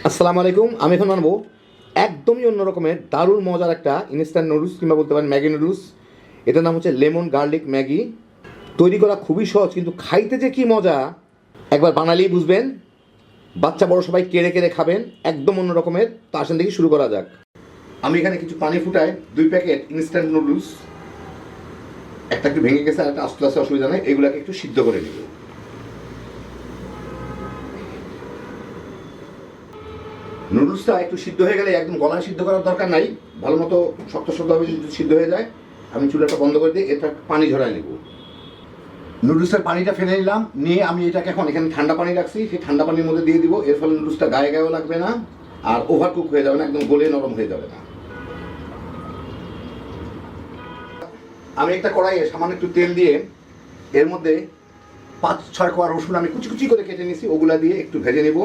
আসসালামু আলাইকুম। আমি এখন বানাবো একদমই অন্য রকমের দারুণ মজার একটা ইনস্ট্যান্ট নুডলস কিংবা বলতে পারেন ম্যাগি নুডলস। এটার নাম হচ্ছে লেমন গার্লিক ম্যাগি। তৈরি করা খুবই সহজ, কিন্তু খাইতে যে কি মজা একবার বানালেই বুঝবেন। বাচ্চা বড় সবাই কেড়ে কেড়ে খাবেন, একদম অন্য রকমের। তো আসেন দেখি শুরু করা যাক। আমি এখানে কিছু পানি ফুটায় 2 প্যাকেট ইনস্ট্যান্ট নুডলস, একটা একটু ভেঙে গেছে আর একটা আস্তে আস্তে, অসুবিধা নেই। এগুলাকে একটু সিদ্ধ করে নেব। নুডলসটা একটু সিদ্ধ হয়ে গেলে একদম গলায় সিদ্ধ করার দরকার নাই, ভালো মতো শক্ত শক্তভাবে যদি সিদ্ধ হয়ে যায় আমি চুলাটা বন্ধ করে দিয়ে এটা পানি ঝরায় নেব। নুডলসের পানিটা ফেলে নিলাম, নিয়ে আমি এটাকে এখন এখানে ঠান্ডা পানি রাখছি, সেই ঠান্ডা পানির মধ্যে দিয়ে দিব। এর ফলে নুডলসটা গায়ে গায়েও লাগবে না আর ওভারকুক হয়ে যাবে না, একদম গলে নরম হয়ে যাবে না। আমি একটা কড়াইয়ে সামান্য একটু তেল দিয়ে এর মধ্যে 5-6 কোয়া রসুন আমি কুচি কুচি করে কেটে নিয়েছি, ওগুলা দিয়ে একটু ভেজে নেব।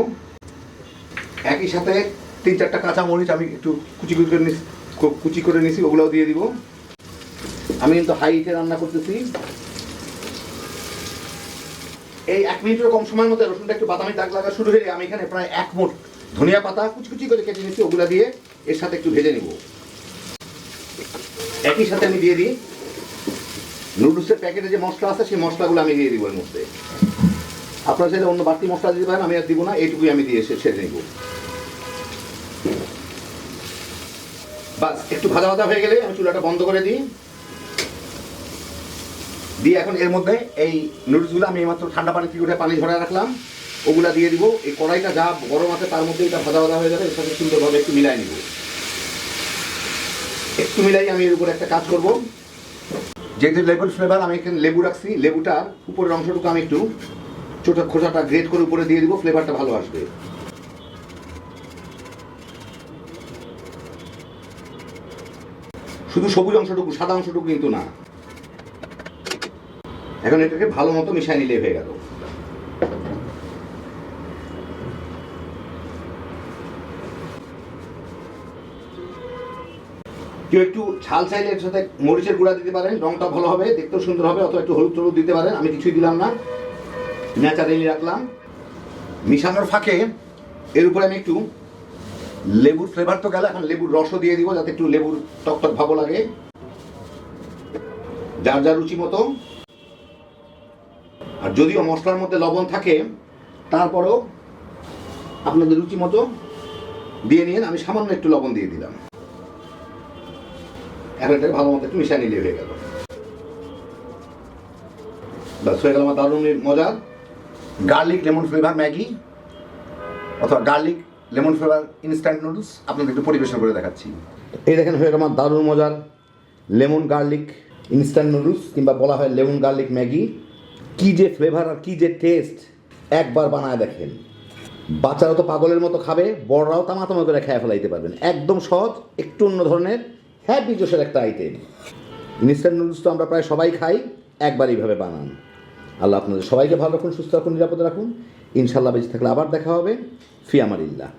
একই সাথে 3-4টা কাঁচা মরিচ আমি একটু কুচি করে নিয়েছি, ওগুলাও দিয়ে দিব। আমি কিন্তু হাই হিটে রান্না করতেছি। এই 1 মিনিটের কম সময়ের মধ্যে রসুনটা একটু বাদামি দাগ লাগা শুরু হয়ে আমি এখানে প্রায় 1 মুঠ ধনিয়া পাতা কুচি কুচি করে কেটে নিয়েছি, ওগুলা দিয়ে এর সাথে একটু ভেজে নিব। একই সাথে আমি দিয়ে দিই নুডলসের প্যাকেটে যে মশলা আছে সেই মশলাগুলো আমি দিয়ে দিব এর মধ্যে। আপনারা চাইলে অন্য বাড়তি মশলা দিতে পারেন, আমি আর দিব না, এইটুকুই আমি দিয়ে ছেড়ে নিব। বাস একটু ভাজা ভাজা হয়ে গেলে আমি চুলাটা বন্ধ করে দিই। দিয়ে এখন এর মধ্যে এই নুডলসগুলো আমি এইমাত্র ঠান্ডা পানি থেকে উঠে পানি ঝরায় রাখলাম, ওগুলা দিয়ে দিব। এই কড়াইটা যা গরম আছে তার মধ্যে এটা ভাজা ভাজা হয়ে যাবে, এর সাথে সুন্দরভাবে একটু মিলাই নিব। একটু মিলাই আমি এর উপরে একটা কাজ করব। যেহেতু লেবুর ফ্লেভার, আমি এখানে লেবু রাখছি, লেবুটার উপরের অংশটুকু আমি একটু ছোট খোসাটা গ্রেট করে উপরে দিয়ে দিব, ফ্লেভারটা ভালো আসবে। শুধু সবুজ অংশটুকু, সাদা অংশটুকু কিন্তু না। এখন এটাকে ভালো মতো মিশাই নিলে হয়ে গেল। কেউ একটু ঝাল চাইলে এর সাথে মরিচের গুঁড়া দিতে পারেন, রংটা ভালো হবে, দেখতেও সুন্দর হবে। অথবা একটু হলুদ টলুদ দিতে পারেন, আমি কিছুই দিলাম না, ন্যাচারালি রাখলাম। মিশানোর ফাঁকে এর উপরে আমি একটু লেবুর ফ্লেভার তো গেল, এখন লেবুর রসও দিয়ে দিব, যাতে একটু লেবুর টকটক ভাবও লাগে। যার যার রুচি মতো। আর যদিও মশলার মধ্যে লবণ থাকে, তারপরেও আপনাদের রুচি মতো দিয়ে নিন। আমি সামান্য একটু লবণ দিয়ে দিলাম। এখন এটাকে ভালো মতো একটু মিশিয়ে নিলে হয়ে গেল। ব্যাস হয়ে গেল আমার দারুণ মজার গার্লিক লেমন ফ্লেভার ম্যাগি অথবা garlic lemon flavour instant noodles. আপনাদের একটু পরিবেশন করে দেখাচ্ছি। এই দেখেন হয়ে গেল আমার দারুণ মজার লেমন গার্লিক ইনস্ট্যান্ট নুডলস, কিংবা বলা হয় লেমন গার্লিক ম্যাগি। কি যে ফ্লেভার আর কি যে টেস্ট, একবার বানায় দেখেন। বাচ্চারা তো পাগলের মতো খাবে, বড়রাও তামাতামা করে খেয়ে ফেলাইতে পারবেন। একদম সহজ, একটু অন্য ধরনের হ্যাপি জোশের একটা আইটেম। ইনস্ট্যান্ট নুডলস তো আমরা প্রায় সবাই খাই, একবার এইভাবে বানান। আল্লাহ আপনাদের সবাইকে ভালো রাখুন, সুস্থ রাখুন, নিরাপদে রাখুন। ইনশাল্লাহ বেঁচে থাকলে আবার দেখা হবে। ফি আমানিল্লাহ।